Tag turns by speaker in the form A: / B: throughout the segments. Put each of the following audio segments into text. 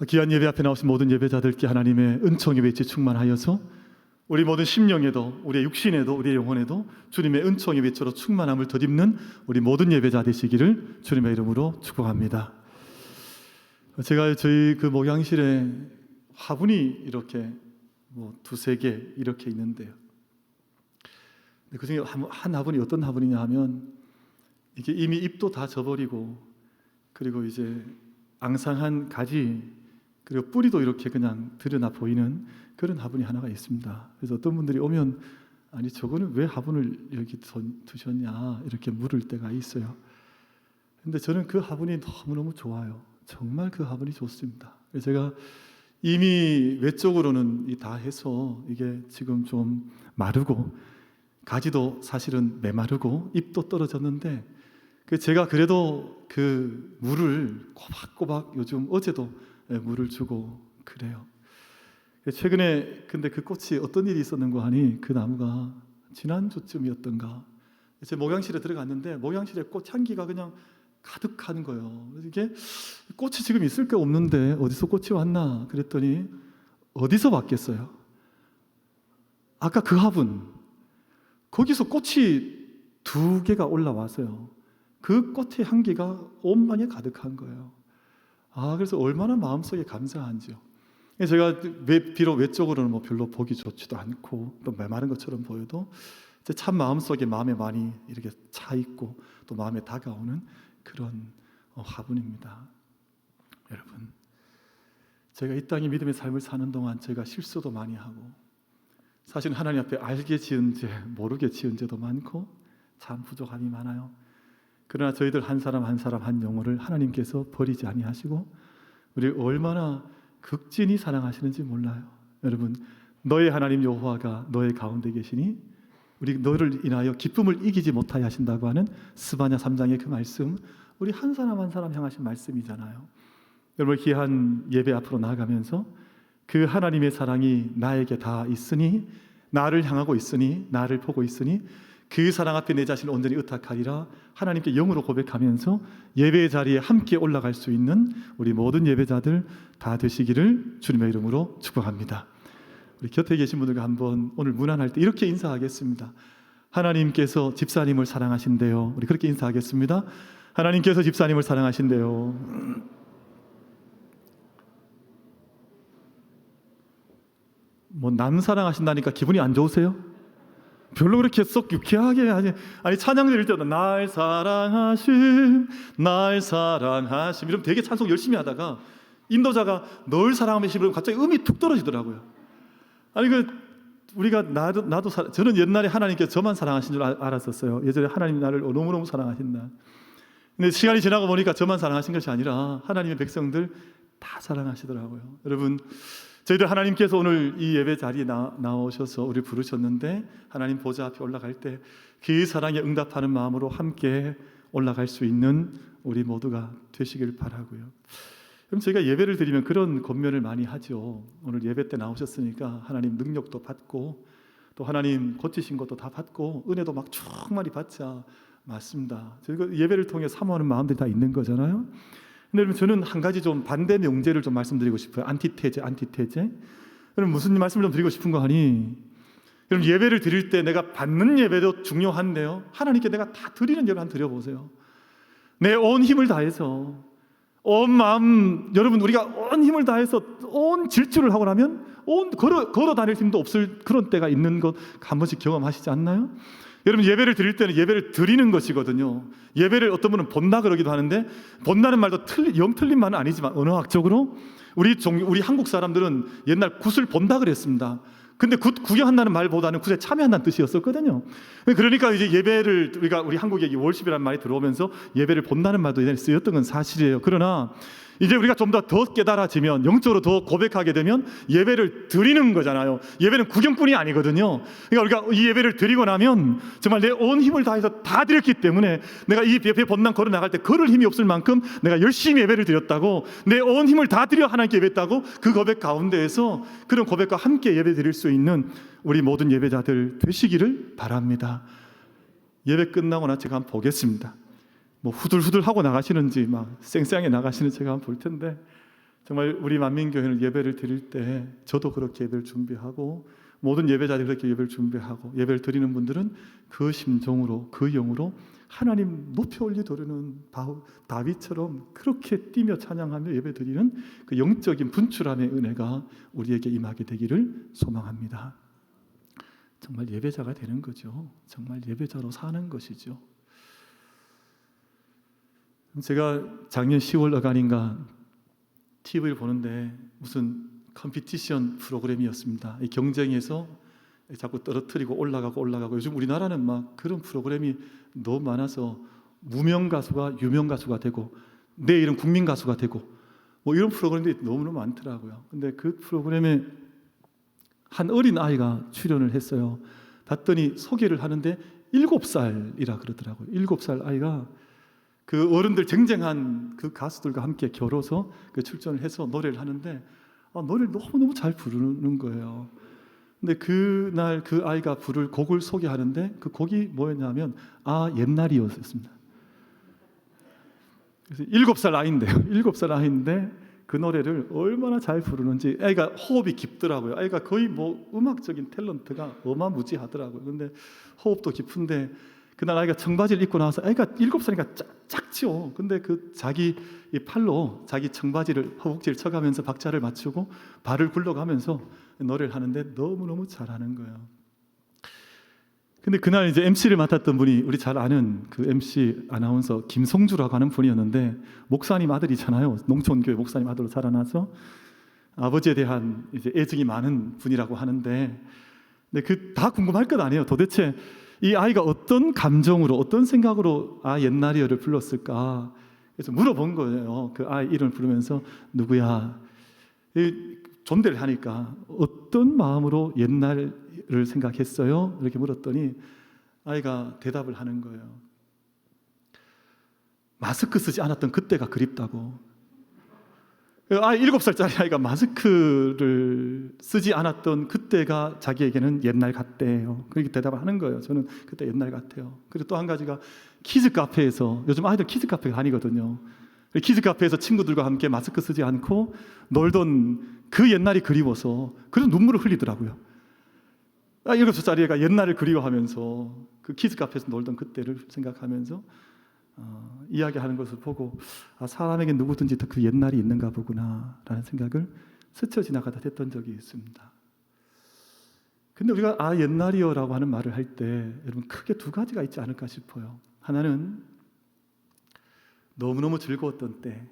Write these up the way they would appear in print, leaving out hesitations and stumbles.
A: 귀한 예배 앞에 나오신 모든 예배자들께 하나님의 은총의 빛이 충만하여서 우리 모든 심령에도, 우리의 육신에도, 우리의 영혼에도 주님의 은총의 빛으로 충만함을 덧입는 우리 모든 예배자 되시기를 주님의 이름으로 축복합니다. 제가 저희 그 목양실에 화분이 이렇게 두세 개 이렇게 있는데요. 그 중에 한 화분이 어떤 화분이냐 하면 이게 이미 잎도 다 져버리고 그리고 이제 앙상한 가지 그리고 뿌리도 이렇게 그냥 드러나 보이는 그런 화분이 하나가 있습니다. 그래서 어떤 분들이 오면 아니 저거는 왜 화분을 여기 두셨냐 이렇게 물을 때가 있어요. 근데 저는 그 화분이 너무너무 좋아요. 정말 그 화분이 좋습니다. 그래서 제가 이미 외적으로는 다 해서 이게 지금 좀 마르고 가지도 사실은 메마르고 잎도 떨어졌는데 제가 그래도 그 물을 꼬박꼬박 요즘 어제도 물을 주고 그래요. 최근에 근데 그 꽃이 어떤 일이 있었는가 하니 그 나무가 지난주쯤이었던가 제 목양실에 들어갔는데 목양실에 꽃향기가 그냥 가득한 거예요. 이게 꽃이 지금 있을 게 없는데 어디서 꽃이 왔나 그랬더니 어디서 왔겠어요? 아까 그 화분 거기서 꽃이 2개가 올라와서요. 그 꽃의 향기가 온 방에 가득한 거예요. 그래서 얼마나 마음속에 감사한지요. 제가 비록 외적으로는 별로 보기 좋지도 않고 또 메마른 것처럼 보여도 참 마음속에 마음에 많이 이렇게 차 있고 또 마음에 다가오는 그런 화분입니다. 여러분, 제가 이 땅의 믿음의 삶을 사는 동안 제가 실수도 많이 하고 사실 하나님 앞에 알게 지은 죄, 모르게 지은 죄도 많고 참 부족함이 많아요. 그러나 저희들 한 사람 한 사람 한 영혼을 하나님께서 버리지 아니하시고 우리 얼마나 극진히 사랑하시는지 몰라요. 여러분, 너의 하나님 여호와가 너의 가운데 계시니 우리 너를 인하여 기쁨을 이기지 못하게 하신다고 하는 스바냐 3장의 그 말씀, 우리 한 사람 한 사람 향하신 말씀이잖아요. 여러분, 귀한 예배 앞으로 나아가면서 그 하나님의 사랑이 나에게 다 있으니, 나를 향하고 있으니, 나를 보고 있으니 그 사랑 앞에 내 자신을 온전히 의탁하리라 하나님께 영으로 고백하면서 예배의 자리에 함께 올라갈 수 있는 우리 모든 예배자들 다 되시기를 주님의 이름으로 축복합니다. 우리 곁에 계신 분들과 한번 오늘 문안할 때 이렇게 인사하겠습니다. 하나님께서 집사님을 사랑하신대요. 우리 그렇게 인사하겠습니다. 하나님께서 집사님을 사랑하신대요. 남 사랑하신다니까 기분이 안 좋으세요? 별로 그렇게 썩 유쾌하게 아니 찬양 드릴 때도 날 사랑하심 이러면 되게 찬송 열심히 하다가 인도자가 널 사랑하시면 그러면 갑자기 음이 툭 떨어지더라고요. 아니 우리가 저는 옛날에 하나님께서 저만 사랑하신 줄 알았었어요. 예전에 하나님 나를 너무너무 사랑하신다. 근데 시간이 지나고 보니까 저만 사랑하신 것이 아니라 하나님의 백성들 다 사랑하시더라고요. 여러분, 저희들 하나님께서 오늘 이 예배 자리에 나오셔서 우리 부르셨는데 하나님 보좌 앞에 올라갈 때 그 사랑에 응답하는 마음으로 함께 올라갈 수 있는 우리 모두가 되시길 바라고요. 그럼 저희가 예배를 드리면 그런 권면을 많이 하죠. 오늘 예배 때 나오셨으니까 하나님 능력도 받고 또 하나님 고치신 것도 다 받고 은혜도 막 충만히 받자. 맞습니다. 저희가 예배를 통해 사모하는 마음들이 다 있는 거잖아요. 근데 여러분, 저는 한 가지 좀 반대 명제를 좀 말씀드리고 싶어요. 안티테제. 여러분, 무슨 말씀을 좀 드리고 싶은 거 하니, 여러분, 예배를 드릴 때 내가 받는 예배도 중요한데요, 하나님께 내가 다 드리는 예배 한번 드려보세요. 내 온 힘을 다해서 온 마음, 여러분, 우리가 온 힘을 다해서 온 질주를 하고 나면 걸어 다닐 힘도 없을 그런 때가 있는 것 한 번씩 경험하시지 않나요? 여러분, 예배를 드릴 때는 예배를 드리는 것이거든요. 예배를 어떤 분은 본다 그러기도 하는데, 본다는 말도 영 틀린 말은 아니지만 언어학적으로 우리 한국 사람들은 옛날 굿을 본다 그랬습니다. 근데 굿 구경한다는 말보다는 굿에 참여한다는 뜻이었었거든요. 그러니까 이제 예배를 우리 한국에 월십이라는 말이 들어오면서 예배를 본다는 말도 예전에 쓰였던 건 사실이에요. 그러나 이제 우리가 좀 더 깨달아지면, 영적으로 더 고백하게 되면 예배를 드리는 거잖아요. 예배는 구경뿐이 아니거든요. 그러니까 우리가 이 예배를 드리고 나면 정말 내 온 힘을 다해서 다 드렸기 때문에 내가 이 예배 본당 걸어 나갈 때 걸을 힘이 없을 만큼 내가 열심히 예배를 드렸다고, 내 온 힘을 다 드려 하나님께 예배했다고, 그 고백 가운데에서 그런 고백과 함께 예배 드릴 수 있는 우리 모든 예배자들 되시기를 바랍니다. 예배 끝나고 나 제가 한번 보겠습니다. 후들후들 하고 나가시는지 막 쌩쌩하게 나가시는지 제가 한번 볼 텐데, 정말 우리 만민교회는 예배를 드릴 때 저도 그렇게 예배를 준비하고 모든 예배자들이 그렇게 예배를 준비하고 예배를 드리는 분들은 그 심정으로 그 영으로 하나님 높이 올리도르는 다윗처럼 그렇게 뛰며 찬양하며 예배 드리는 그 영적인 분출함의 은혜가 우리에게 임하게 되기를 소망합니다. 정말 예배자가 되는 거죠. 정말 예배자로 사는 것이죠. 제가 작년 10월 어간인가 TV를 보는데 무슨 컴피티션 프로그램이었습니다. 이 경쟁에서 자꾸 떨어뜨리고 올라가고 요즘 우리나라는 막 그런 프로그램이 너무 많아서 무명 가수가 유명 가수가 되고 내일은 국민 가수가 되고 뭐 이런 프로그램들이 너무너무 많더라고요. 근데 그 프로그램에 한 어린 아이가 출연을 했어요. 봤더니 소개를 하는데 7살이라 그러더라고요. 7살 아이가 그 어른들 쟁쟁한 그 가수들과 함께 겨뤄서 그 출전을 해서 노래를 하는데 노래를 너무너무 잘 부르는 거예요. 근데 그날 그 아이가 부를 곡을 소개하는데 그 곡이 뭐였냐면 옛날이었습니다. 그래서 7살 아이인데요. 7살 아이인데 그 노래를 얼마나 잘 부르는지 아이가 호흡이 깊더라고요. 아이가 거의 뭐 음악적인 탤런트가 어마무지하더라고요. 근데 호흡도 깊은데 그날 아이가 청바지를 입고 나와서 아이가 7살이니까 작죠. 근데 그 자기 이 팔로 자기 청바지를 허벅지를 쳐가면서 박자를 맞추고 발을 굴러가면서 노래를 하는데 너무너무 잘하는 거예요. 근데 그날 이제 MC를 맡았던 분이 우리 잘 아는 그 MC 아나운서 김성주라고 하는 분이었는데 목사님 아들이잖아요. 농촌교회 목사님 아들로 자라나서 아버지에 대한 이제 애정이 많은 분이라고 하는데 근데 그 다 궁금할 것 아니에요. 도대체 이 아이가 어떤 감정으로 어떤 생각으로 옛날이여를 불렀을까? 그래서 물어본 거예요. 그 아이 이름을 부르면서 누구야? 존대를 하니까 어떤 마음으로 옛날을 생각했어요? 이렇게 물었더니 아이가 대답을 하는 거예요. 마스크 쓰지 않았던 그때가 그립다고. 7살짜리 아이가 마스크를 쓰지 않았던 그때가 자기에게는 옛날 같대요. 그렇게 대답을 하는 거예요. 저는 그때 옛날 같아요. 그리고 또 한 가지가 키즈 카페에서 요즘 아이들 키즈 카페 다니거든요. 키즈 카페에서 친구들과 함께 마스크 쓰지 않고 놀던 그 옛날이 그리워서 그런 눈물을 흘리더라고요. 7살짜리 애가 옛날을 그리워하면서 그 키즈 카페에서 놀던 그때를 생각하면서 이야기하는 것을 보고 사람에게 누구든지 다 그 옛날이 있는가 보구나 라는 생각을 스쳐 지나가다 했던 적이 있습니다. 근데 우리가 옛날이요 라고 하는 말을 할 때 여러분 크게 두 가지가 있지 않을까 싶어요. 하나는 너무너무 즐거웠던 때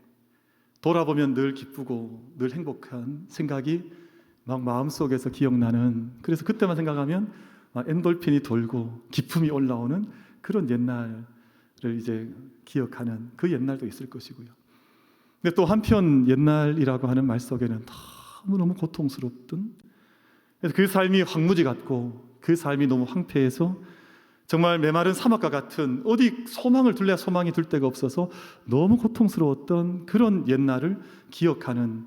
A: 돌아보면 늘 기쁘고 늘 행복한 생각이 막 마음속에서 기억나는 그래서 그때만 생각하면 엔돌핀이 돌고 기쁨이 올라오는 그런 옛날을 이제 기억하는 그 옛날도 있을 것이고요. 근데 또 한편 옛날이라고 하는 말 속에는 너무너무 고통스럽던 그 삶이 황무지 같고 그 삶이 너무 황폐해서 정말 메마른 사막과 같은 어디 소망을 둘래야 소망이 둘 데가 없어서 너무 고통스러웠던 그런 옛날을 기억하는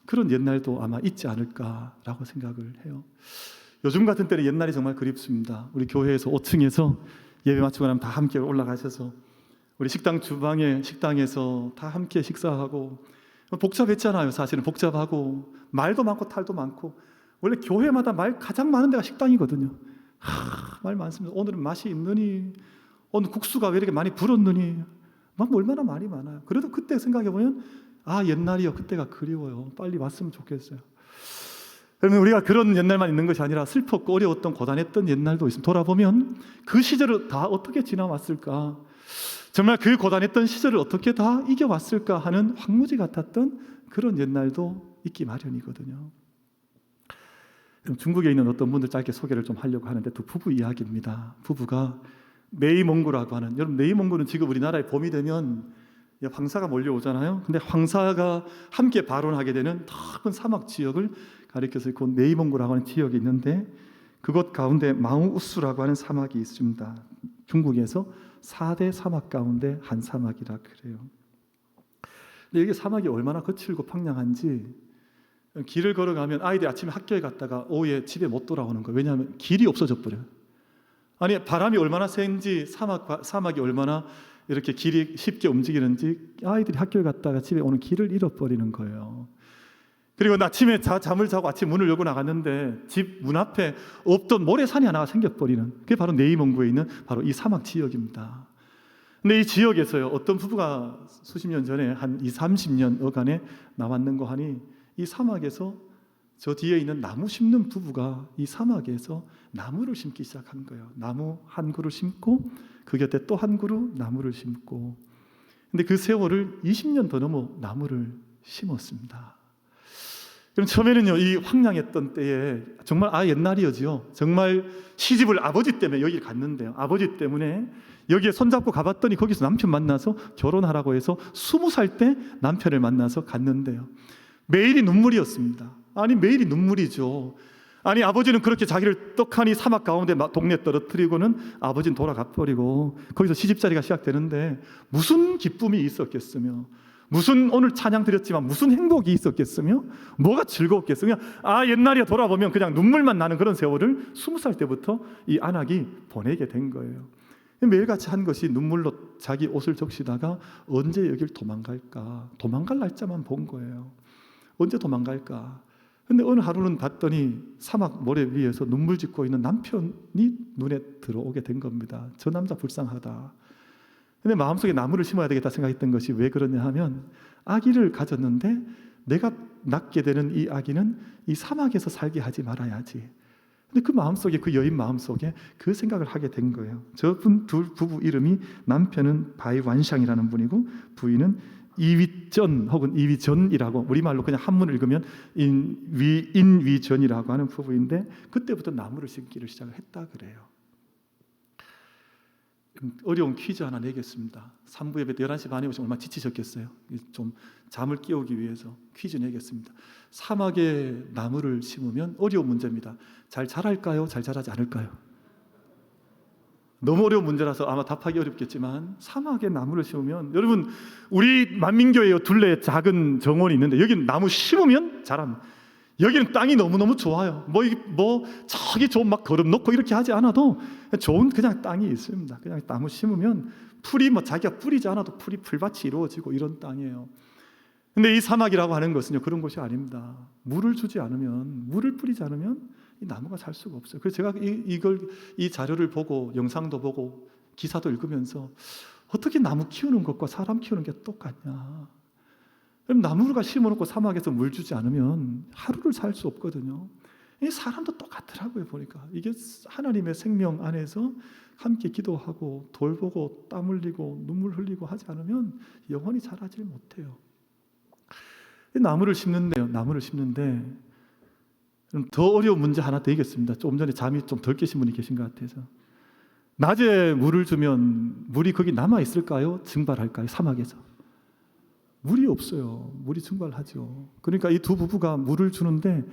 A: 그런 옛날도 아마 있지 않을까라고 생각을 해요. 요즘 같은 때는 옛날이 정말 그립습니다. 우리 교회에서 5층에서 예배 마치고 나면 다 함께 올라가셔서 우리 식당 주방에 식당에서 다 함께 식사하고 복잡했잖아요. 사실은 복잡하고 말도 많고 탈도 많고 원래 교회마다 말 가장 많은 데가 식당이거든요. 말 많습니다. 오늘은 맛이 있느니 오늘 국수가 왜 이렇게 많이 불었느니 막 얼마나 말이 많아요. 그래도 그때 생각해보면 옛날이요 그때가 그리워요. 빨리 왔으면 좋겠어요. 그러면 우리가 그런 옛날만 있는 것이 아니라 슬펐고 어려웠던 고단했던 옛날도 있습니다. 돌아보면 그 시절을 다 어떻게 지나왔을까, 정말 그 고단했던 시절을 어떻게 다 이겨왔을까 하는 황무지 같았던 그런 옛날도 있기 마련이거든요. 중국에 있는 어떤 분들 짧게 소개를 좀 하려고 하는데 두 부부 이야기입니다. 부부가 네이몽고라고 하는, 여러분 네이몽고는 지금 우리나라에 봄이 되면 황사가 몰려오잖아요. 근데 황사가 함께 발원하게 되는 큰 사막 지역을 가리켜서 그 네이몽고라고 하는 지역이 있는데 그곳 가운데 마우우스라고 하는 사막이 있습니다. 중국에서 4대 사막 가운데 한 사막이라 그래요. 근데 이게 사막이 얼마나 거칠고 황량한지 길을 걸어가면 아이들이 아침에 학교에 갔다가 오후에 집에 못 돌아오는 거예요. 왜냐하면 길이 없어져 버려요. 아니 바람이 얼마나 센지 사막이 얼마나 이렇게 길이 쉽게 움직이는지 아이들이 학교에 갔다가 집에 오는 길을 잃어버리는 거예요. 그리고 아침에 잠을 자고 아침 문을 열고 나갔는데 집 문 앞에 없던 모래산이 하나가 생겨버리는, 그게 바로 네이몽구에 있는 바로 이 사막 지역입니다. 근데 이 지역에서요, 어떤 부부가 수십 년 전에 한 20-30년 어간에 나왔는 거 하니, 이 사막에서 저 뒤에 있는 나무 심는 부부가 이 사막에서 나무를 심기 시작한 거예요. 나무 한 그루 심고 그 곁에 또 한 그루 나무를 심고. 근데 그 세월을 20년 더 넘어 나무를 심었습니다. 그럼 처음에는요, 이 황량했던 때에 정말 옛날이었지요. 정말 시집을 아버지 때문에 여기를 갔는데요. 아버지 때문에 여기에 손잡고 가봤더니 거기서 남편 만나서 결혼하라고 해서 20살 때 남편을 만나서 갔는데요. 매일이 눈물이었습니다. 아니 매일이 눈물이죠. 아니 아버지는 그렇게 자기를 떡하니 사막 가운데 동네에 떨어뜨리고는 아버지는 돌아가 버리고 거기서 시집살이가 시작되는데 무슨 기쁨이 있었겠으며, 무슨 오늘 찬양 드렸지만 무슨 행복이 있었겠으며, 뭐가 즐거웠겠으며, 옛날에 돌아보면 그냥 눈물만 나는 그런 세월을 20살 때부터 이 안악이 보내게 된 거예요. 매일같이 한 것이 눈물로 자기 옷을 적시다가 언제 여길 도망갈까, 도망갈 날짜만 본 거예요. 언제 도망갈까. 근데 어느 하루는 봤더니 사막 모래 위에서 눈물 짓고 있는 남편이 눈에 들어오게 된 겁니다. 저 남자 불쌍하다. 근데 마음속에 나무를 심어야 되겠다 생각했던 것이 왜 그러냐 하면, 아기를 가졌는데 내가 낳게 되는 이 아기는 이 사막에서 살게 하지 말아야지. 근데 그 마음속에, 그 여인 마음속에 그 생각을 하게 된 거예요. 저분 둘 부부 이름이, 남편은 바이완샹이라는 분이고 부인은 이위전 혹은 이위전이라고, 우리말로 그냥 한문을 읽으면 인위전이라고 하는 부부인데, 그때부터 나무를 심기를 시작을 했다 그래요. 어려운 퀴즈 하나 내겠습니다. 3부 예배 때 11시 반에 오시면 얼마나 지치셨겠어요. 좀 잠을 깨우기 위해서 퀴즈 내겠습니다. 사막에 나무를 심으면 어려운 문제입니다. 잘 자랄까요? 잘 자라지 않을까요? 너무 어려운 문제라서 아마 답하기 어렵겠지만, 사막에 나무를 심으면, 여러분 우리 만민교회에 둘레에 작은 정원이 있는데 여기는 나무 심으면 자랍니다. 여기는 땅이 너무너무 좋아요. 저기 좀 막 거름 놓고 이렇게 하지 않아도 좋은 그냥 땅이 있습니다. 그냥 나무 심으면 풀이 자기가 뿌리지 않아도 풀밭이 이루어지고 이런 땅이에요. 근데 이 사막이라고 하는 것은요, 그런 곳이 아닙니다. 물을 주지 않으면, 물을 뿌리지 않으면 이 나무가 살 수가 없어요. 그래서 제가 이 자료를 보고, 영상도 보고, 기사도 읽으면서 어떻게 나무 키우는 것과 사람 키우는 게 똑같냐. 그럼 나무가 심어놓고 사막에서 물 주지 않으면 하루를 살 수 없거든요. 이 사람도 똑같더라고요. 보니까 이게 하나님의 생명 안에서 함께 기도하고 돌보고 땀 흘리고 눈물 흘리고 하지 않으면 영원히 자라질 못해요. 나무를 심는데요. 나무를 심는데 더 어려운 문제 하나 되겠습니다. 조금 전에 잠이 좀 덜 깨신 분이 계신 것 같아서. 낮에 물을 주면 물이 거기 남아 있을까요? 증발할까요? 사막에서 물이 없어요. 물이 증발하죠. 그러니까 이 두 부부가 물을 주는데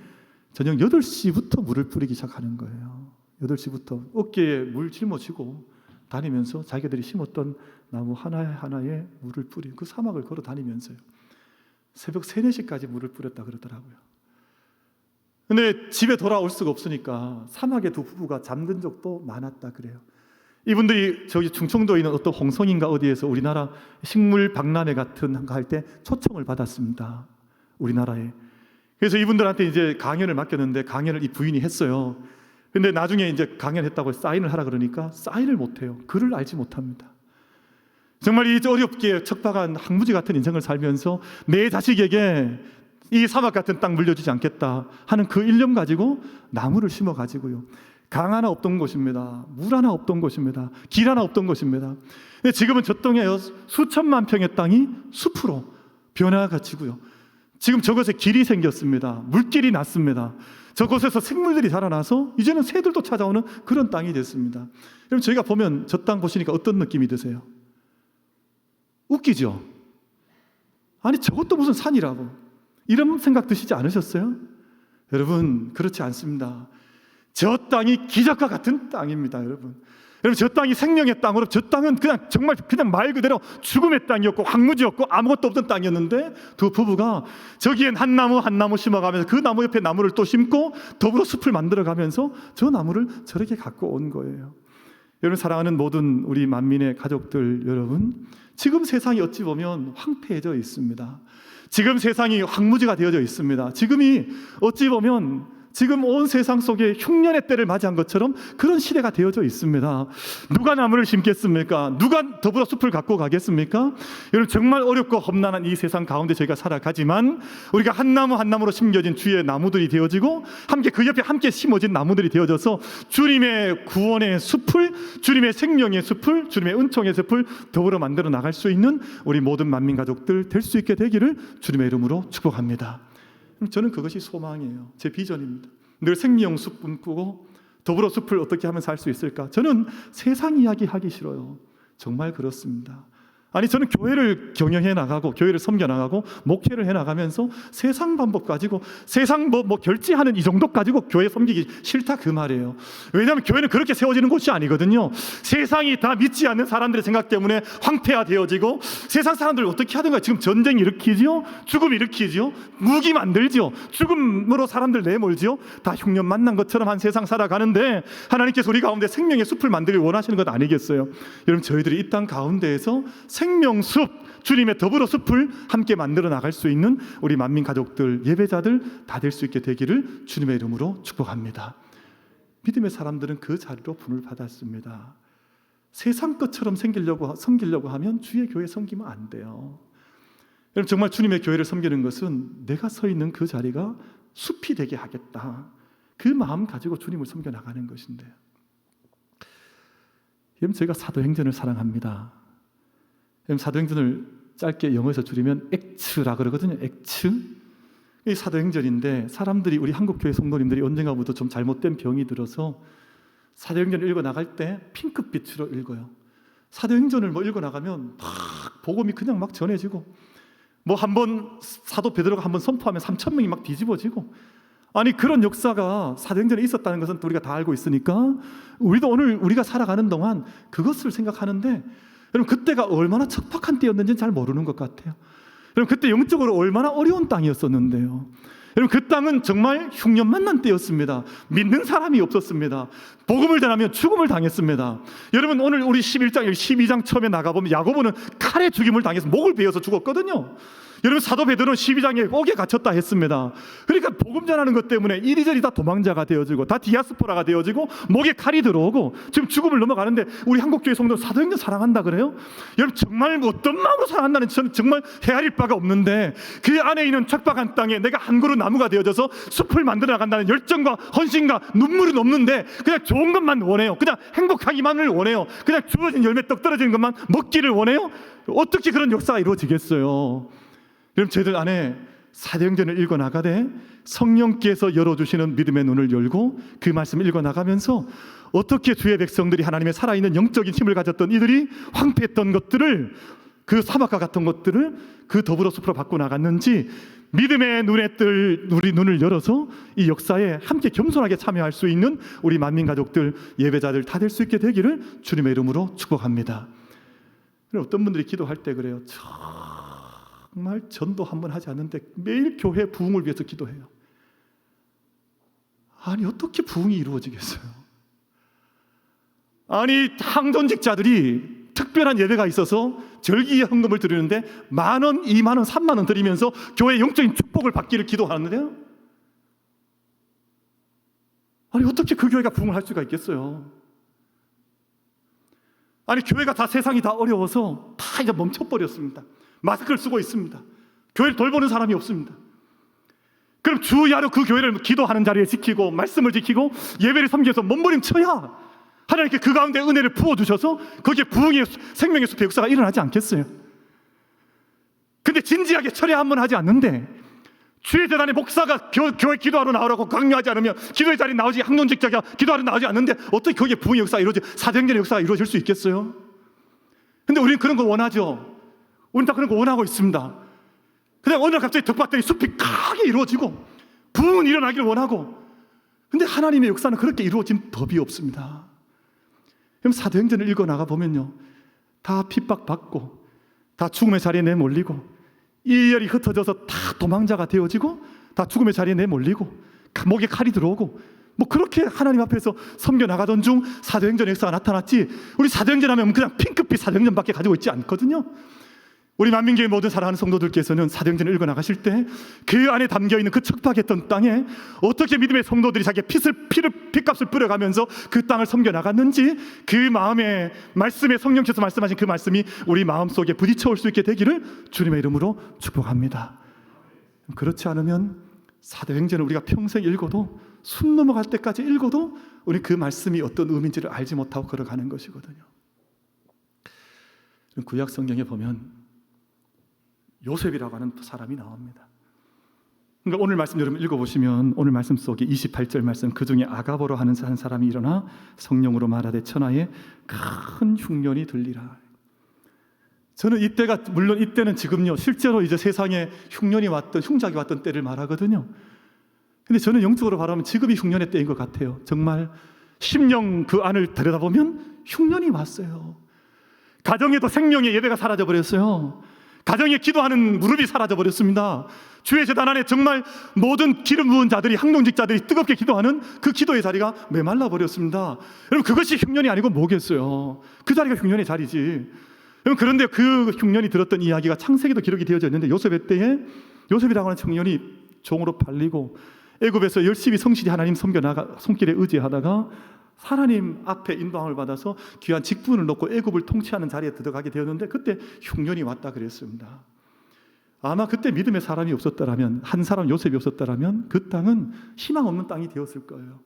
A: 저녁 8시부터 물을 뿌리기 시작하는 거예요. 8시부터 어깨에 물 짊어지고 다니면서 자기들이 심었던 나무 하나에 물을 뿌리고 그 사막을 걸어 다니면서요. 새벽 3-4시까지 물을 뿌렸다 그러더라고요. 근데 집에 돌아올 수가 없으니까 사막에 두 부부가 잠든 적도 많았다 그래요. 이분들이 저기 충청도에 있는 어떤 홍성인가 어디에서 우리나라 식물 박람회 같은 거 할 때 초청을 받았습니다. 우리나라에. 그래서 이분들한테 이제 강연을 맡겼는데 강연을 이 부인이 했어요. 근데 나중에 이제 강연했다고 사인을 하라 그러니까 사인을 못 해요. 글을 알지 못합니다. 정말 이 어렵게 척박한 항무지 같은 인생을 살면서 내 자식에게 이 사막 같은 땅 물려주지 않겠다 하는 그 일념 가지고 나무를 심어 가지고요. 강 하나 없던 곳입니다. 물 하나 없던 곳입니다. 길 하나 없던 곳입니다. 근데 지금은 저 땅에 수천만 평의 땅이 숲으로 변화가지고요. 지금 저곳에 길이 생겼습니다. 물길이 났습니다. 저곳에서 생물들이 자라나서 이제는 새들도 찾아오는 그런 땅이 됐습니다. 그럼 저희가 보면 저 땅 보시니까 어떤 느낌이 드세요? 웃기죠? 아니 저것도 무슨 산이라고 이런 생각 드시지 않으셨어요? 여러분 그렇지 않습니다. 저 땅이 기적과 같은 땅입니다. 여러분 저 땅이 생명의 땅으로, 저 땅은 정말 말 그대로 죽음의 땅이었고 황무지였고 아무것도 없던 땅이었는데 두 부부가 저기엔 한 나무 심어가면서 그 나무 옆에 나무를 또 심고 더불어 숲을 만들어가면서 저 나무를 저렇게 갖고 온 거예요. 여러분 사랑하는 모든 우리 만민의 가족들 여러분, 지금 세상이 어찌 보면 황폐해져 있습니다. 지금 세상이 황무지가 되어져 있습니다. 지금이 어찌 보면 지금 온 세상 속에 흉년의 때를 맞이한 것처럼 그런 시대가 되어져 있습니다. 누가 나무를 심겠습니까? 누가 더불어 숲을 갖고 가겠습니까? 여러분, 정말 어렵고 험난한 이 세상 가운데 저희가 살아가지만 우리가 한 나무 한 나무로 심겨진 주의 나무들이 되어지고 함께 그 옆에 함께 심어진 나무들이 되어져서 주님의 구원의 숲을, 주님의 생명의 숲을, 주님의 은총의 숲을 더불어 만들어 나갈 수 있는 우리 모든 만민 가족들 될 수 있게 되기를 주님의 이름으로 축복합니다. 저는 그것이 소망이에요. 제 비전입니다. 늘 생명 숲 꿈꾸고 더불어 숲을 어떻게 하면 살 수 있을까? 저는 세상 이야기 하기 싫어요. 정말 그렇습니다. 아니, 저는 교회를 경영해 나가고 교회를 섬겨 나가고 목회를 해 나가면서 세상 방법 가지고 세상 뭐 결제하는 이 정도 가지고 교회 섬기기 싫다, 그 말이에요. 왜냐하면 교회는 그렇게 세워지는 곳이 아니거든요. 세상이 다 믿지 않는 사람들의 생각 때문에 황폐화되어지고 세상 사람들 어떻게 하든가 지금 전쟁 일으키지요, 죽음 일으키지요, 무기 만들지요, 죽음으로 사람들 내몰지요. 다 흉년 만난 것처럼 한 세상 살아가는데 하나님께서 우리 가운데 생명의 숲을 만들기 원하시는 것 아니겠어요? 여러분, 저희들이 이 땅 가운데에서 생명숲, 주님의 더불어 숲을 함께 만들어 나갈 수 있는 우리 만민 가족들, 예배자들 다 될 수 있게 되기를 주님의 이름으로 축복합니다. 믿음의 사람들은 그 자리로 분을 받았습니다. 세상 것처럼 섬기려고 하면 주의 교회 섬기면 안 돼요. 여러분, 정말 주님의 교회를 섬기는 것은 내가 서 있는 그 자리가 숲이 되게 하겠다, 그 마음 가지고 주님을 섬겨 나가는 것인데요. 여러분, 저희가 사도행전을 사랑합니다. 사도행전을 짧게 영어에서 줄이면 액츠라 그러거든요. 액츠. 이 사도행전인데 사람들이, 우리 한국교회 성도님들이 언젠가부터 좀 잘못된 병이 들어서 사도행전을 읽어 나갈 때 핑크빛으로 읽어요. 사도행전을 읽어 나가면 막 복음이 그냥 막 전해지고, 한번 사도 베드로가 한번 선포하면 3,000명이 막 뒤집어지고, 아니, 그런 역사가 사도행전에 있었다는 것은 우리가 다 알고 있으니까 우리도 오늘 우리가 살아가는 동안 그것을 생각하는데, 여러분, 그때가 얼마나 척박한 때였는지는 잘 모르는 것 같아요. 여러분, 그때 영적으로 얼마나 어려운 땅이었었는데요. 여러분, 그 땅은 정말 흉년 만난 때였습니다. 믿는 사람이 없었습니다. 복음을 전하면 죽음을 당했습니다. 여러분, 오늘 우리 11장, 12장 처음에 나가보면 야고보는 칼에 죽임을 당해서 목을 베어서 죽었거든요. 여러분, 사도 베드로는 12장에 옥에 갇혔다 했습니다. 그러니까 복음 전하는 것 때문에 이리저리 다 도망자가 되어지고 다 디아스포라가 되어지고 목에 칼이 들어오고 지금 죽음을 넘어가는데, 우리 한국교회 성도는 사도행전 사랑한다 그래요? 여러분, 정말 어떤 마음으로 사랑한다는, 저는 정말 헤아릴 바가 없는데, 그 안에 있는 척박한 땅에 내가 한 그루 나무가 되어져서 숲을 만들어 나간다는 열정과 헌신과 눈물은 없는데 그냥 좋은 것만 원해요. 그냥 행복하기만을 원해요. 그냥 주어진 열매 떡 떨어지는 것만 먹기를 원해요. 어떻게 그런 역사가 이루어지겠어요? 여러분, 저희들 안에 사도행전을 읽어 나가되 성령께서 열어주시는 믿음의 눈을 열고 그 말씀을 읽어 나가면서 어떻게 주의 백성들이, 하나님의 살아있는 영적인 힘을 가졌던 이들이 황폐했던 것들을, 그 사막과 같은 것들을 그 더불어 숲으로 바꿔 나갔는지 믿음의 우리 눈을 열어서 이 역사에 함께 겸손하게 참여할 수 있는 우리 만민 가족들, 예배자들 다 될 수 있게 되기를 주님의 이름으로 축복합니다. 어떤 분들이 기도할 때 그래요. 정말 전도 한번 하지 않는데 매일 교회 부흥을 위해서 기도해요. 아니, 어떻게 부흥이 이루어지겠어요? 아니, 항전직자들이 특별한 예배가 있어서 절기의 헌금을 드리는데 10,000원, 20,000원, 30,000원 드리면서 교회의 영적인 축복을 받기를 기도하는데요. 아니, 어떻게 그 교회가 부흥을 할 수가 있겠어요? 아니, 교회가 다, 세상이 다 어려워서 다 이제 멈춰버렸습니다. 마스크를 쓰고 있습니다. 교회를 돌보는 사람이 없습니다. 그럼 주야로 그 교회를 기도하는 자리에 지키고 말씀을 지키고 예배를 섬겨서 몸부림쳐야 하나님께 그 가운데 은혜를 부어주셔서 거기에 부흥의 생명의 숲의 역사가 일어나지 않겠어요? 근데 진지하게 철회 한번 하지 않는데, 주의 재단의 목사가 교회 기도하러 나오라고 강요하지 않으면, 기도의 자리에 나오지, 학론직자가 기도하러 나오지 않는데 어떻게 거기에 부흥의 역사가 사도행전의 역사가 이루어질 수 있겠어요? 근데 우리는 그런 거 원하죠. 우리는 다 그런 거 원하고 있습니다. 그냥 어느 날 갑자기 덕 봤더니 숲이 크게 이루어지고 부흥은 일어나기를 원하고, 근데 하나님의 역사는 그렇게 이루어진 법이 없습니다. 그럼 사도행전을 읽어 나가 보면요, 다 핍박받고 다 죽음의 자리에 내몰리고 이열이 흩어져서 다 도망자가 되어지고 다 죽음의 자리에 내몰리고 목에 칼이 들어오고, 그렇게 하나님 앞에서 섬겨 나가던 중 사도행전의 역사가 나타났지, 우리 사도행전 하면 그냥 핑크빛 사도행전밖에 가지고 있지 않거든요. 우리 만민교회 모든 사랑하는 성도들께서는 사도행전을 읽어 나가실 때 그 안에 담겨있는 그 척박했던 땅에 어떻게 믿음의 성도들이 자기의 피값을 뿌려가면서 그 땅을 섬겨 나갔는지, 그 마음에 말씀에 성령께서 말씀하신 그 말씀이 우리 마음속에 부딪혀 올 수 있게 되기를 주님의 이름으로 축복합니다. 그렇지 않으면 사도행전을 우리가 평생 읽어도, 숨 넘어갈 때까지 읽어도 우리 그 말씀이 어떤 의미인지를 알지 못하고 걸어가는 것이거든요. 구약 성경에 보면 요셉이라고 하는 사람이 나옵니다. 그러니까 오늘 말씀 여러분 읽어보시면, 오늘 말씀 속에 28절 말씀, 그 중에 아가보로 하는 한 사람이 일어나 성령으로 말하되 천하에 큰 흉년이 들리라. 저는 이때가, 물론 이때는 지금요 실제로 이제 세상에 흉년이 왔던, 흉작이 왔던 때를 말하거든요. 근데 저는 영적으로 바라보면 지금이 흉년의 때인 것 같아요. 정말 심령 그 안을 들여다보면 흉년이 왔어요. 가정에도 생명의 예배가 사라져버렸어요. 가정에 기도하는 무릎이 사라져버렸습니다. 주의 제단 안에 정말 모든 기름 부은 자들이, 항동직자들이 뜨겁게 기도하는 그 기도의 자리가 메말라버렸습니다. 여러분, 그것이 흉년이 아니고 뭐겠어요? 그 자리가 흉년의 자리지. 여러분, 그런데 그 흉년이 들었던 이야기가 창세기도 기록이 되어져 있는데, 요셉의 때에 요셉이라고 하는 청년이 종으로 팔리고 애굽에서 열심히 성실히 하나님 섬겨나가 손길에 의지하다가 하나님 앞에 인도함을 받아서 귀한 직분을 놓고 애굽을 통치하는 자리에 들어가게 되었는데, 그때 흉년이 왔다 그랬습니다. 아마 그때 믿음의 사람이 없었더라면, 한 사람 요셉이 없었더라면 그 땅은 희망 없는 땅이 되었을 거예요.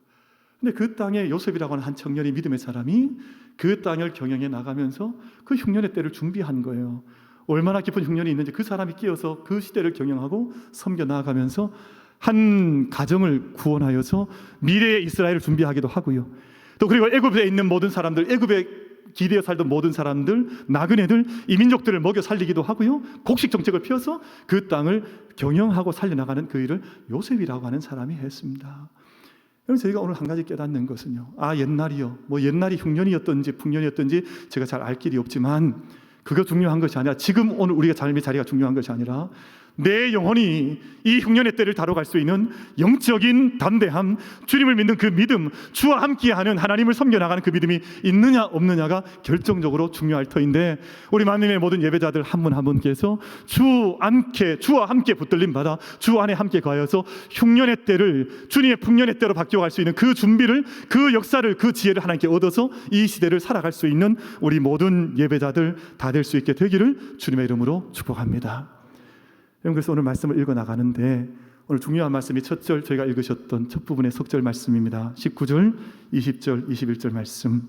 A: 근데 그 땅에 요셉이라고 하는 한 청년이, 믿음의 사람이 그 땅을 경영해 나가면서 그 흉년의 때를 준비한 거예요. 얼마나 깊은 흉년이 있는지 그 사람이 끼어서 그 시대를 경영하고 섬겨 나아가면서 한 가정을 구원하여서 미래의 이스라엘을 준비하기도 하고요. 또 그리고 애굽에 있는 모든 사람들, 애굽에 기대어 살던 모든 사람들, 나그네들, 이민족들을 먹여 살리기도 하고요. 곡식 정책을 펴서 그 땅을 경영하고 살려나가는 그 일을 요셉이라고 하는 사람이 했습니다. 그래서 저희가 오늘 한 가지 깨닫는 것은요, 옛날이요, 옛날이 흉년이었던지 풍년이었던지 제가 잘 알 길이 없지만 그거 중요한 것이 아니라, 지금 오늘 우리가 삶의 자리가 중요한 것이 아니라 내 영혼이 이 흉년의 때를 다뤄갈 수 있는 영적인 담대함, 주님을 믿는 그 믿음, 주와 함께하는, 하나님을 섬겨나가는 그 믿음이 있느냐 없느냐가 결정적으로 중요할 터인데, 우리 만민의 모든 예배자들 한 분 한 분께서 주와 함께 붙들림 받아 주 안에 함께 거하여서 흉년의 때를 주님의 풍년의 때로 바뀌어갈 수 있는 그 준비를, 그 역사를, 그 지혜를 하나님께 얻어서 이 시대를 살아갈 수 있는 우리 모든 예배자들 다 될 수 있게 되기를 주님의 이름으로 축복합니다. 그래서 오늘 말씀을 읽어 나가는데, 오늘 중요한 말씀이 첫 절 저희가 읽으셨던 첫 부분의 석절 말씀입니다. 19절, 20절, 21절 말씀.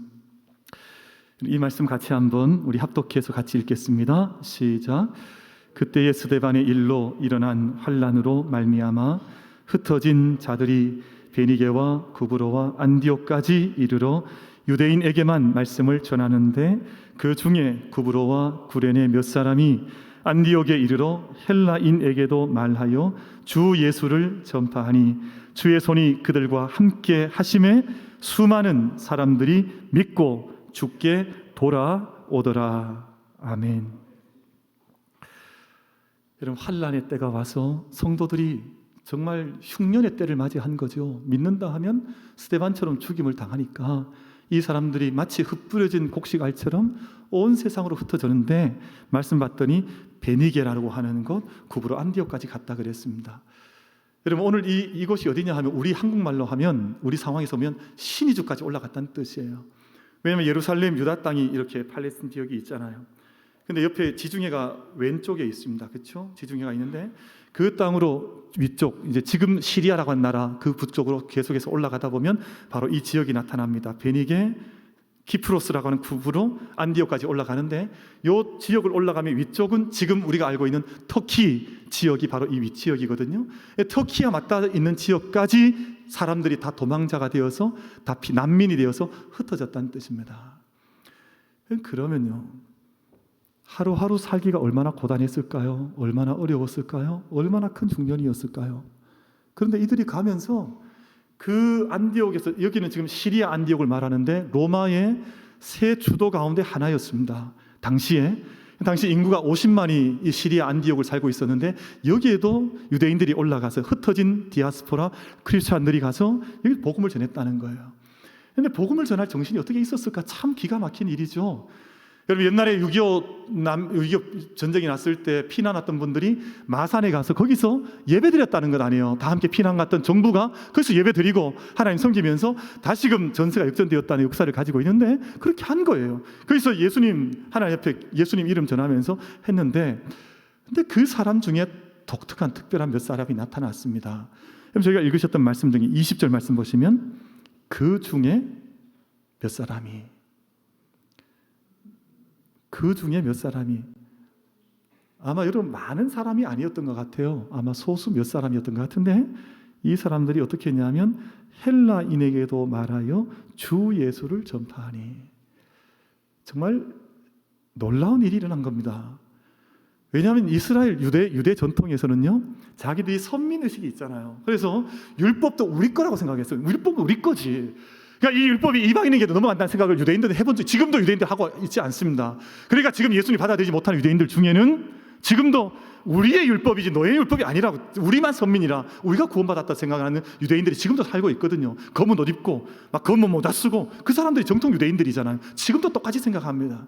A: 이 말씀 같이 한번 우리 합독해서 같이 읽겠습니다. 시작. 그때의 스데반의 일로 일어난 환난으로 말미암아 흩어진 자들이 베니게와 구브로와 안디옥까지 이르러 유대인에게만 말씀을 전하는데, 그 중에 구브로와 구레네 몇 사람이 안디옥에 이르러 헬라인에게도 말하여 주 예수를 전파하니, 주의 손이 그들과 함께 하심에 수많은 사람들이 믿고 주께 돌아오더라. 아멘. 여러분, 환난의 때가 와서 성도들이 정말 흉년의 때를 맞이한 거죠. 믿는다 하면 스데반처럼 죽임을 당하니까 이 사람들이 마치 흩뿌려진 곡식알처럼 온 세상으로 흩어졌는데, 말씀 봤더니 베니게라고 하는 곳, 구브로 안디옥까지 갔다 그랬습니다. 여러분, 오늘 이곳이 어디냐 하면, 우리 한국말로 하면, 우리 상황에서 보면 신이주까지 올라갔다는 뜻이에요. 왜냐하면 예루살렘, 유다 땅이 이렇게 팔레스틴 지역이 있잖아요. 근데 옆에 지중해가 왼쪽에 있습니다. 그렇죠? 지중해가 있는데 그 땅으로 위쪽, 이제 지금 시리아라고 하는 나라 그 북쪽으로 계속해서 올라가다 보면 바로 이 지역이 나타납니다. 베니게, 키프로스라고 하는 구브로 안디옥까지 올라가는데, 이 지역을 올라가면 위쪽은 지금 우리가 알고 있는 터키 지역이 바로 이 위지역이거든요. 터키와 맞닿아 있는 지역까지 사람들이 다 도망자가 되어서, 다 난민이 되어서 흩어졌다는 뜻입니다. 그러면요, 하루하루 살기가 얼마나 고단했을까요? 얼마나 어려웠을까요? 얼마나 큰 중년이었을까요? 그런데 이들이 가면서 그 안디옥에서, 여기는 지금 시리아 안디옥을 말하는데 로마의 세 주도 가운데 하나였습니다. 당시 인구가 50만이 이 시리아 안디옥을 살고 있었는데, 여기에도 유대인들이 올라가서 흩어진 디아스포라 크리스찬들이 가서 여기 복음을 전했다는 거예요. 그런데 복음을 전할 정신이 어떻게 있었을까? 참 기가 막힌 일이죠. 여러분 옛날에 6.25 전쟁이 났을 때 피난 왔던 분들이 마산에 가서 거기서 예배드렸다는 것 아니에요. 다 함께 피난 갔던 정부가 거기서 예배드리고 하나님 섬기면서 다시금 전세가 역전되었다는 역사를 가지고 있는데 그렇게 한 거예요. 그래서 예수님 하나님 옆에 예수님 이름 전하면서 했는데 근데 그 사람 중에 독특한 특별한 몇 사람이 나타났습니다. 그럼 저희가 읽으셨던 말씀 중에 20절 말씀 보시면 그 중에 몇 사람이 아마 여러분 많은 사람이 아니었던 것 같아요. 아마 소수 몇 사람이었던 것 같은데 이 사람들이 어떻게 했냐면 헬라인에게도 말하여 주 예수를 전파하니. 정말 놀라운 일이 일어난 겁니다. 왜냐하면 이스라엘 유대 전통에서는요 자기들이 선민의식이 있잖아요. 그래서 율법도 우리 거라고 생각했어요. 율법은 우리 거지. 그러니까 이 율법이 이방인에게도 넘어간다는 생각을 유대인들은 해본 적, 지금도 유대인들 하고 있지 않습니다. 그러니까 지금 예수님 받아들이지 못하는 유대인들 중에는 지금도 우리의 율법이지 너의 율법이 아니라고, 우리만 선민이라 우리가 구원받았다 생각하는 유대인들이 지금도 살고 있거든요. 검은 옷 입고 막 검은 모자 쓰고 그 사람들이 정통 유대인들이잖아요. 지금도 똑같이 생각합니다.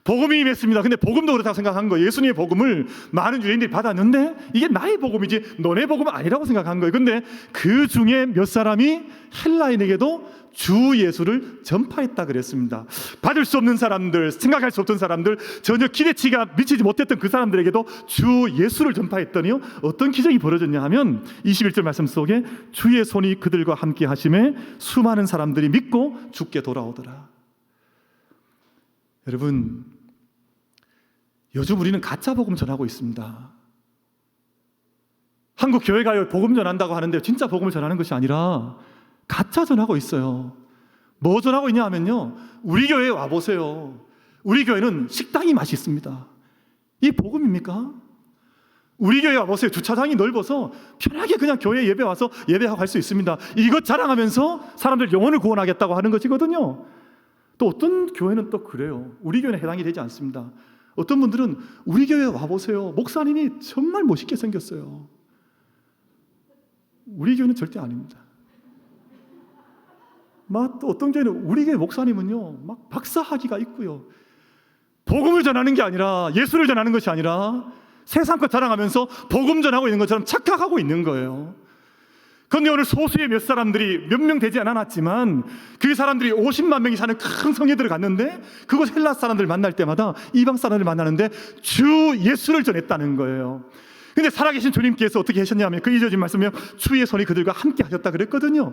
A: 복음이 임했습니다. 근데 복음도 그렇다고 생각한 거예요. 예수님의 복음을 많은 유대인들이 받았는데 이게 나의 복음이지 너네 복음은 아니라고 생각한 거예요. 근데 그 중에 몇 사람이 헬라인에게도 주 예수를 전파했다 그랬습니다. 받을 수 없는 사람들, 생각할 수 없던 사람들, 전혀 기대치가 미치지 못했던 그 사람들에게도 주 예수를 전파했더니요 어떤 기적이 벌어졌냐 하면 21절 말씀 속에 주의 손이 그들과 함께 하심에 수많은 사람들이 믿고 주께 돌아오더라. 여러분, 요즘 우리는 가짜 복음 전하고 있습니다. 한국 교회가 복음 전한다고 하는데 진짜 복음을 전하는 것이 아니라 가짜 전하고 있어요. 뭐 전하고 있냐 하면요, 우리 교회에 와보세요. 우리 교회는 식당이 맛있습니다. 이 복음입니까? 우리 교회 와보세요. 주차장이 넓어서 편하게 그냥 교회 예배 와서 예배하고 갈 수 있습니다. 이것 자랑하면서 사람들 영혼을 구원하겠다고 하는 것이거든요. 또 어떤 교회는 또 그래요. 우리 교회는 해당이 되지 않습니다. 어떤 분들은 우리 교회 와보세요. 목사님이 정말 멋있게 생겼어요. 우리 교회는 절대 아닙니다. 막 또 어떤 교회는 우리 교회 목사님은요 막 박사학위가 있고요, 복음을 전하는 게 아니라 예수를 전하는 것이 아니라 세상 것 자랑하면서 복음 전하고 있는 것처럼 착각하고 있는 거예요. 그런데 오늘 소수의 몇 사람들이 몇 명 되지 않았지만 그 사람들이 50만 명이 사는 큰 성에 들어갔는데 그곳 헬라 사람들 만날 때마다 이방 사람들 만나는데 주 예수를 전했다는 거예요. 근데 살아계신 주님께서 어떻게 하셨냐면 그 이어진 말씀에 주의 손이 그들과 함께 하셨다 그랬거든요.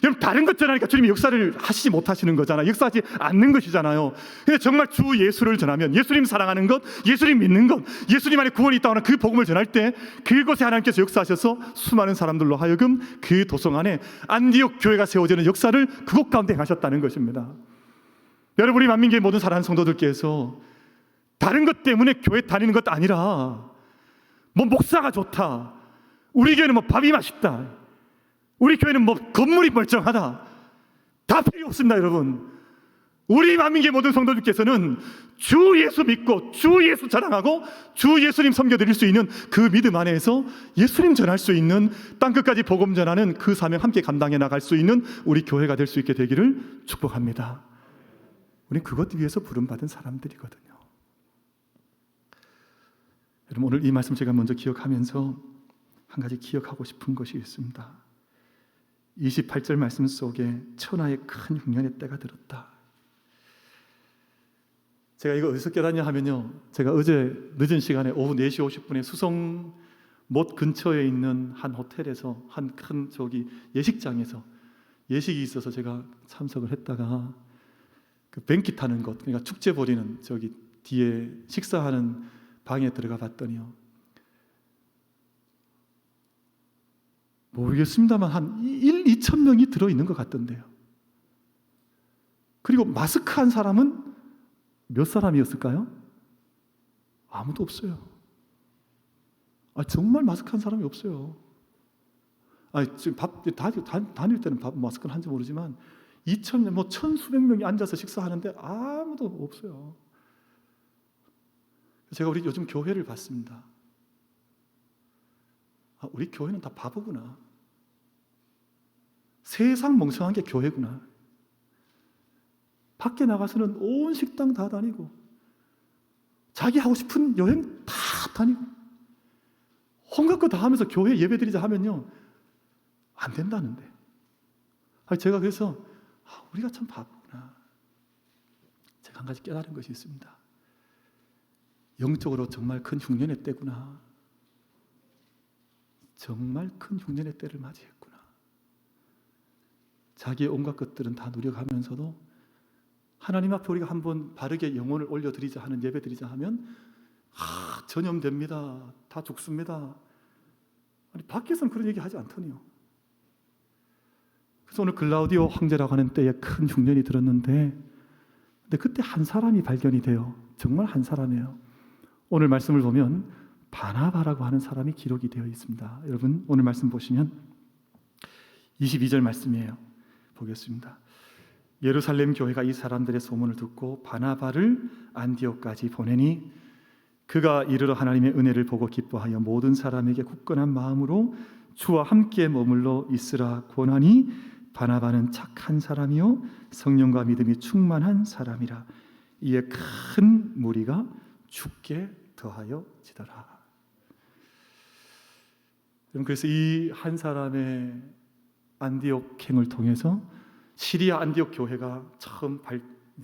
A: 여러분 다른 것 전하니까 주님이 역사를 하시지 못하시는 거잖아요. 역사하지 않는 것이잖아요. 근데 정말 주 예수를 전하면 예수님 사랑하는 것, 예수님 믿는 것, 예수님 안에 구원이 있다고 하는 그 복음을 전할 때 그곳에 하나님께서 역사하셔서 수많은 사람들로 하여금 그 도성 안에 안디옥 교회가 세워지는 역사를 그곳 가운데 하셨다는 것입니다. 여러분, 우리 만민교회 모든 사랑하는 성도들께서 다른 것 때문에 교회 다니는 것 아니라 뭐 목사가 좋다, 우리 교회는 뭐 밥이 맛있다, 우리 교회는 뭐 건물이 멀쩡하다, 다 필요 없습니다. 여러분, 우리 만민교회 모든 성도들께서는 주 예수 믿고 주 예수 자랑하고 주 예수님 섬겨드릴 수 있는 그 믿음 안에서 예수님 전할 수 있는 땅끝까지 복음 전하는 그 사명 함께 감당해 나갈 수 있는 우리 교회가 될 수 있게 되기를 축복합니다. 우리는 그것 위해서 부름받은 사람들이거든요. 여러분, 오늘 이 말씀 제가 먼저 기억하면서 한 가지 기억하고 싶은 것이 있습니다. 28절 말씀 속에 천하의 큰 흉년의 때가 들었다. 제가 이거 어디서 깨닫냐 하면요, 제가 어제 늦은 시간에 오후 4시 50분에 수성 못 근처에 있는 한 호텔에서 한 큰 예식장에서 예식이 있어서 제가 참석을 했다가 그 뱅키 타는 것, 그러니까 축제 벌이는 뒤에 식사하는 방에 들어가 봤더니요, 모르겠습니다만 한 2천 명이 들어있는 것 같던데요. 그리고 마스크한 사람은 몇 사람이었을까요? 아무도 없어요. 정말 마스크한 사람이 없어요. 지금 다닐 때는 마스크는 한지 모르지만 2천, 천수백 명이 앉아서 식사하는데 아무도 없어요. 제가 우리 요즘 교회를 봤습니다. 우리 교회는 다 바보구나. 세상 멍청한 게 교회구나. 밖에 나가서는 온 식당 다 다니고 자기 하고 싶은 여행 다 다니고 온갖 거 다 하면서 교회 예배드리자 하면요 안 된다는데. 제가 그래서 우리가 참 바보구나. 제가 한 가지 깨달은 것이 있습니다. 영적으로 정말 큰 흉년의 때구나. 정말 큰 흉년의 때를 맞이했구나. 자기의 온갖 것들은 다 누려가면서도 하나님 앞에 우리가 한번 바르게 영혼을 올려드리자 하는 예배 드리자 하면 전염됩니다. 다 죽습니다. 아니 밖에서는 그런 얘기 하지 않더니요. 그래서 오늘 글라우디오 황제라고 하는 때에 큰 흉년이 들었는데 근데 그때 한 사람이 발견이 돼요. 정말 한 사람이에요. 오늘 말씀을 보면 바나바라고 하는 사람이 기록이 되어 있습니다. 여러분 오늘 말씀 보시면 22절 말씀이에요. 보겠습니다. 예루살렘 교회가 이 사람들의 소문을 듣고 바나바를 안디옥까지 보내니 그가 이르러 하나님의 은혜를 보고 기뻐하여 모든 사람에게 굳건한 마음으로 주와 함께 머물러 있으라 권하니 바나바는 착한 사람이요 성령과 믿음이 충만한 사람이라. 이에 큰 무리가 죽게 더하여 지더라. 그래서 이 한 사람의 안디옥 행을 통해서 시리아 안디옥 교회가 처음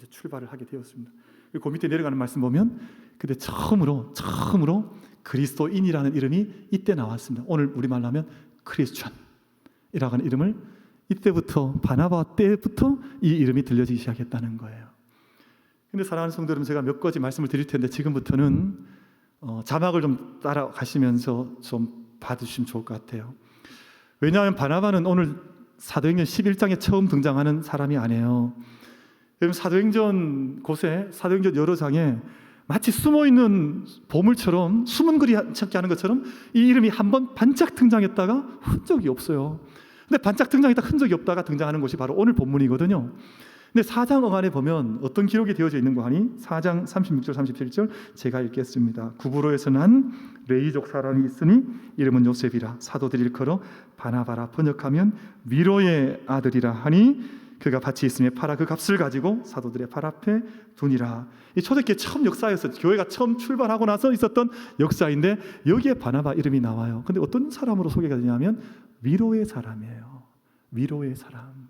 A: 출발을 하게 되었습니다. 그 밑에 내려가는 말씀 보면 그때 처음으로 그리스도인이라는 이름이 이때 나왔습니다. 오늘 우리말로 하면 크리스천이라고 하는 이름을 이때부터 바나바 때부터 이 이름이 들려지기 시작했다는 거예요. 그런데 사랑하는 성도 여러분, 제가 몇 가지 말씀을 드릴 텐데 지금부터는 자막을 좀 따라가시면서 좀 봐주시면 좋을 것 같아요. 왜냐하면 바나바는 오늘 사도행전 11장에 처음 등장하는 사람이 아니에요. 여러분 사도행전 곳에 사도행전 여러 장에 마치 숨어있는 보물처럼 숨은 글이 찾기 하는 것처럼 이 이름이 한번 반짝 등장했다가 흔적이 없어요. 근데 반짝 등장했다 흔적이 없다가 등장하는 것이 바로 오늘 본문이거든요. 근데 4장 어간에 보면 어떤 기록이 되어져 있는 거 하니 4장 36절 37절 제가 읽겠습니다. 구브로에서 난 레이족 사람이 있으니 이름은 요셉이라. 사도들 일컬어 바나바라 번역하면 위로의 아들이라 하니 그가 밭이 있으며 팔아 그 값을 가지고 사도들의 발 앞에 두니라. 이 초대교회 처음 역사였어요. 교회가 처음 출발하고 나서 있었던 역사인데 여기에 바나바 이름이 나와요. 근데 어떤 사람으로 소개가 되냐면 위로의 사람이에요. 위로의 사람.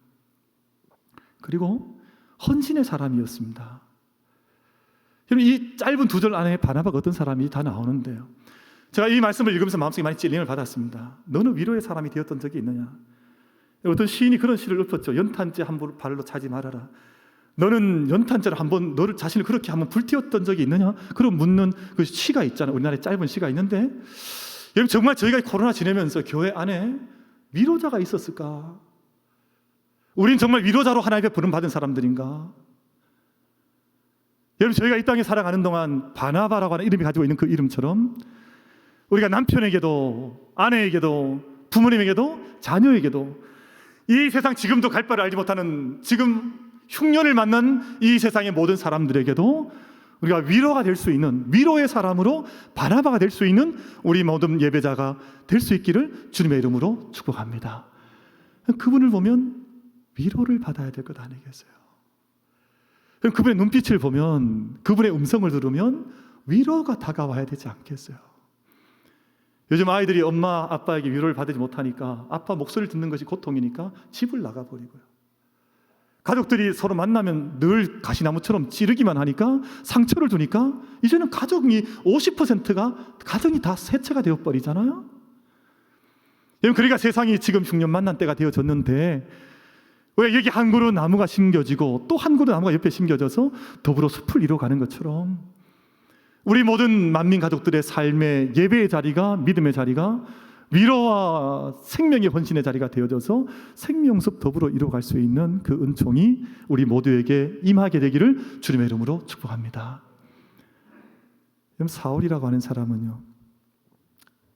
A: 그리고 헌신의 사람이었습니다. 이 짧은 2절 안에 바나바가 어떤 사람이 다 나오는데요. 제가 이 말씀을 읽으면서 마음속에 많이 찔림을 받았습니다. 너는 위로의 사람이 되었던 적이 있느냐? 어떤 시인이 그런 시를 읊었죠. 연탄재 한 발로 차지 말아라. 너는 연탄재를 한번 너를 자신을 그렇게 한번 불태웠던 적이 있느냐? 그런 묻는 그 시가 있잖아요. 우리나라에 짧은 시가 있는데 여러분 정말 저희가 코로나 지내면서 교회 안에 위로자가 있었을까? 우리는 정말 위로자로 하나님 앞에 부름받은 사람들인가? 여러분 저희가 이 땅에 살아가는 동안 바나바라고 하는 이름이 가지고 있는 그 이름처럼 우리가 남편에게도 아내에게도 부모님에게도 자녀에게도 이 세상 지금도 갈 바를 알지 못하는 지금 흉년을 만난 이 세상의 모든 사람들에게도 우리가 위로가 될 수 있는 위로의 사람으로 바나바가 될 수 있는 우리 모든 예배자가 될 수 있기를 주님의 이름으로 축복합니다. 그분을 보면 위로를 받아야 될 것 아니겠어요? 그분의 눈빛을 보면 그분의 음성을 들으면 위로가 다가와야 되지 않겠어요? 요즘 아이들이 엄마 아빠에게 위로를 받지 못하니까 아빠 목소리를 듣는 것이 고통이니까 집을 나가버리고요. 가족들이 서로 만나면 늘 가시나무처럼 찌르기만 하니까 상처를 주니까 이제는 가정이 50%가 가정이 다 쇠체가 되어버리잖아요. 그러니까 세상이 지금 흉년 만난 때가 되어졌는데 왜 여기 한 그루 나무가 심겨지고 또 한 그루 나무가 옆에 심겨져서 더불어 숲을 이뤄가는 것처럼 우리 모든 만민 가족들의 삶의 예배의 자리가 믿음의 자리가 위로와 생명의 헌신의 자리가 되어져서 생명숲 더불어 이뤄갈 수 있는 그 은총이 우리 모두에게 임하게 되기를 주님의 이름으로 축복합니다. 사울이라고 하는 사람은요,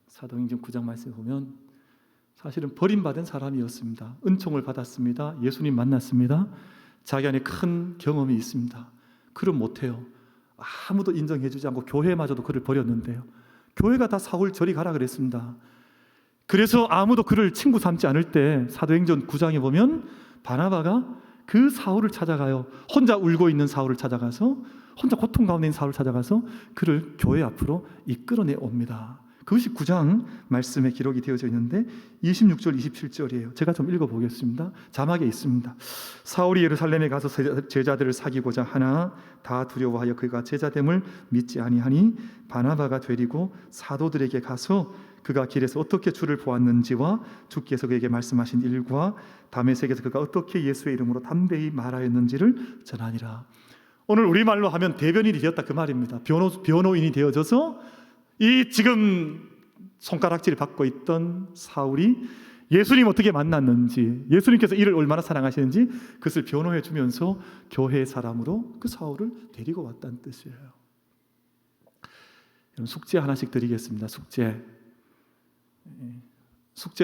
A: 사도행전 9장 말씀에 보면 사실은 버림받은 사람이었습니다. 은총을 받았습니다. 예수님 만났습니다. 자기 안에 큰 경험이 있습니다. 그럼 못해요. 아무도 인정해주지 않고 교회마저도 그를 버렸는데요. 교회가 다 사울 저리 가라 그랬습니다. 그래서 아무도 그를 친구 삼지 않을 때 사도행전 9장에 보면 바나바가 그 사울을 찾아가요. 혼자 울고 있는 사울을 찾아가서 혼자 고통 가운데 있는 사울을 찾아가서 그를 교회 앞으로 이끌어내 옵니다. 그것이 9장 말씀에 기록이 되어져 있는데 26절 27절이에요. 제가 좀 읽어보겠습니다. 자막에 있습니다. 사울이 예루살렘에 가서 제자들을 사귀고자 하나 다 두려워하여 그가 제자됨을 믿지 아니하니 바나바가 데리고 사도들에게 가서 그가 길에서 어떻게 주를 보았는지와 주께서 그에게 말씀하신 일과 다메섹에서 그가 어떻게 예수의 이름으로 담대히 말하였는지를 전하니라. 오늘 우리말로 하면 대변인이 되었다 그 말입니다. 변호인이 되어져서 이 지금 손가락질을 받고 있던 사울이 예수님 어떻게 만났는지, 예수님께서 이를 얼마나 사랑하시는지 그것을 변호해 주면서 교회의 사람으로 그 사울을 데리고 왔다는 뜻이에요. 여러분, 숙제 하나씩 드리겠습니다. 숙제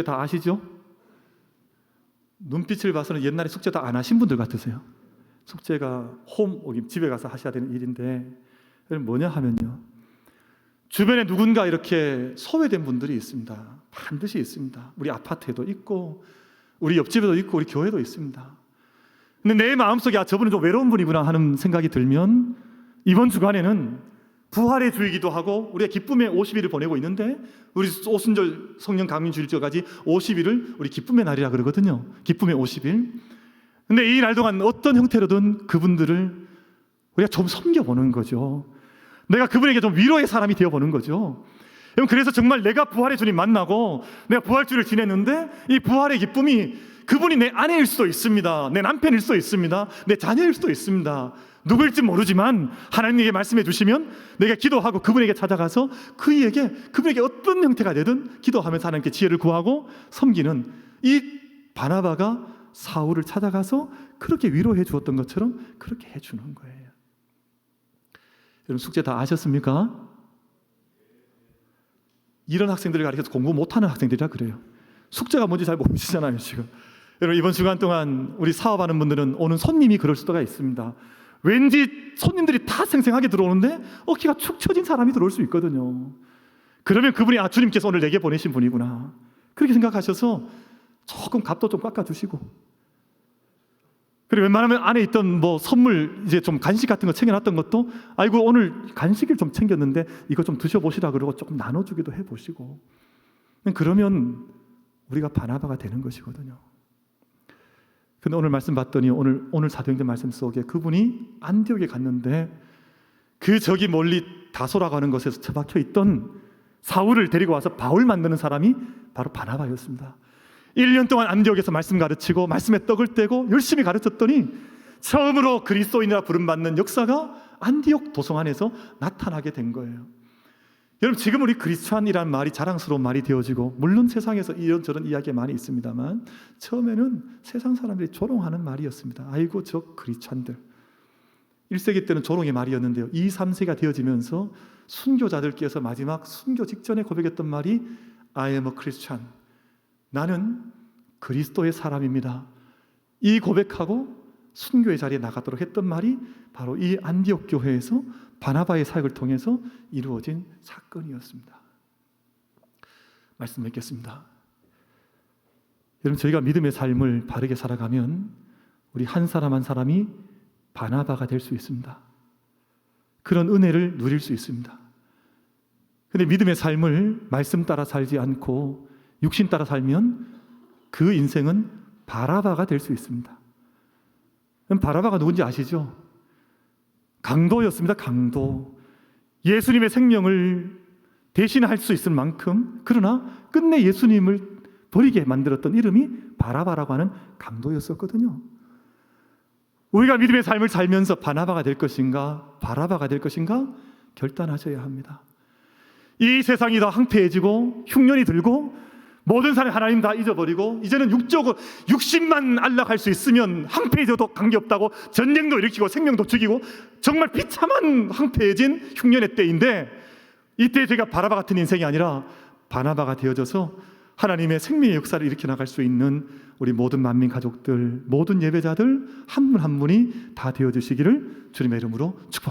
A: 다 아시죠? 눈빛을 봐서는 옛날에 숙제 다 안 하신 분들 같으세요. 숙제가 집에 가서 하셔야 되는 일인데 뭐냐 하면요, 주변에 누군가 이렇게 소외된 분들이 있습니다. 반드시 있습니다. 우리 아파트에도 있고 우리 옆집에도 있고 우리 교회도 있습니다. 근데 내 마음속에 저분은 좀 외로운 분이구나 하는 생각이 들면 이번 주간에는 부활의 주이기도 하고 우리가 기쁨의 50일을 보내고 있는데 우리 오순절 성령 강림 주일절까지 50일을 우리 기쁨의 날이라 그러거든요. 기쁨의 50일. 근데 이 날 동안 어떤 형태로든 그분들을 우리가 좀 섬겨보는 거죠. 내가 그분에게 좀 위로의 사람이 되어보는 거죠. 그래서 정말 내가 부활의 주님 만나고 내가 부활주를 지냈는데 이 부활의 기쁨이 그분이 내 아내일 수도 있습니다. 내 남편일 수도 있습니다. 내 자녀일 수도 있습니다. 누구일지 모르지만 하나님에게 말씀해 주시면 내가 기도하고 그분에게 찾아가서 그분에게 어떤 형태가 되든 기도하면서 하나님께 지혜를 구하고 섬기는 이 바나바가 사울을 찾아가서 그렇게 위로해 주었던 것처럼 그렇게 해주는 거예요. 여러분, 숙제 다 아셨습니까? 이런 학생들을 가르쳐서 공부 못하는 학생들이라 그래요. 숙제가 뭔지 잘 모르시잖아요 지금. 여러분, 이번 주간 동안 우리 사업하는 분들은 오는 손님이 그럴 수가 있습니다. 왠지 손님들이 다 생생하게 들어오는데 어깨가 축 처진 사람이 들어올 수 있거든요. 그러면 그분이 주님께서 오늘 내게 보내신 분이구나 그렇게 생각하셔서 조금 값도 좀 깎아주시고, 그리고 웬만하면 안에 있던 선물 이제 좀 간식 같은 거 챙겨놨던 것도 아이고 오늘 간식을 좀 챙겼는데 이거 좀 드셔보시라 그러고 조금 나눠주기도 해보시고, 그러면 우리가 바나바가 되는 것이거든요. 근데 오늘 말씀 봤더니 오늘 사도행전 말씀 속에 그분이 안디옥에 갔는데 그 저기 멀리 다소라고 하는 곳에서 처박혀 있던 사울을 데리고 와서 바울 만드는 사람이 바로 바나바였습니다. 1년 동안 안디옥에서 말씀 가르치고 말씀에 떡을 떼고 열심히 가르쳤더니 처음으로 그리스도인이라 부름받는 역사가 안디옥 도성 안에서 나타나게 된 거예요. 여러분, 지금 우리 크리스찬이라는 말이 자랑스러운 말이 되어지고 물론 세상에서 이런저런 이야기가 많이 있습니다만 처음에는 세상 사람들이 조롱하는 말이었습니다. 아이고 저 크리스찬들. 1세기 때는 조롱의 말이었는데요, 2, 3세기가 되어지면서 순교자들께서 마지막 순교 직전에 고백했던 말이 I am a Christian. 나는 그리스도의 사람입니다. 이 고백하고 순교의 자리에 나가도록 했던 말이 바로 이 안디옥 교회에서 바나바의 사역을 통해서 이루어진 사건이었습니다. 말씀 맺겠습니다. 여러분, 저희가 믿음의 삶을 바르게 살아가면 우리 한 사람 한 사람이 바나바가 될 수 있습니다. 그런 은혜를 누릴 수 있습니다. 그런데 믿음의 삶을 말씀 따라 살지 않고 육신 따라 살면 그 인생은 바라바가 될 수 있습니다. 바라바가 누군지 아시죠? 강도였습니다. 강도. 예수님의 생명을 대신할 수 있을 만큼, 그러나 끝내 예수님을 버리게 만들었던 이름이 바라바라고 하는 강도였었거든요. 우리가 믿음의 삶을 살면서 바나바가 될 것인가 바라바가 될 것인가 결단하셔야 합니다. 이 세상이 더 황폐해지고 흉년이 들고 모든 사람이 하나님 다 잊어버리고 이제는 육신만 안락할 수 있으면 황폐해져도 관계없다고 전쟁도 일으키고 생명도 죽이고 정말 비참한 황폐해진 흉년의 때인데, 이때 제가 바라바 같은 인생이 아니라 바나바가 되어져서 하나님의 생명의 역사를 일으켜 나갈 수 있는 우리 모든 만민 가족들, 모든 예배자들 한 분 한 분이 다 되어주시기를 주님의 이름으로 축복합니다.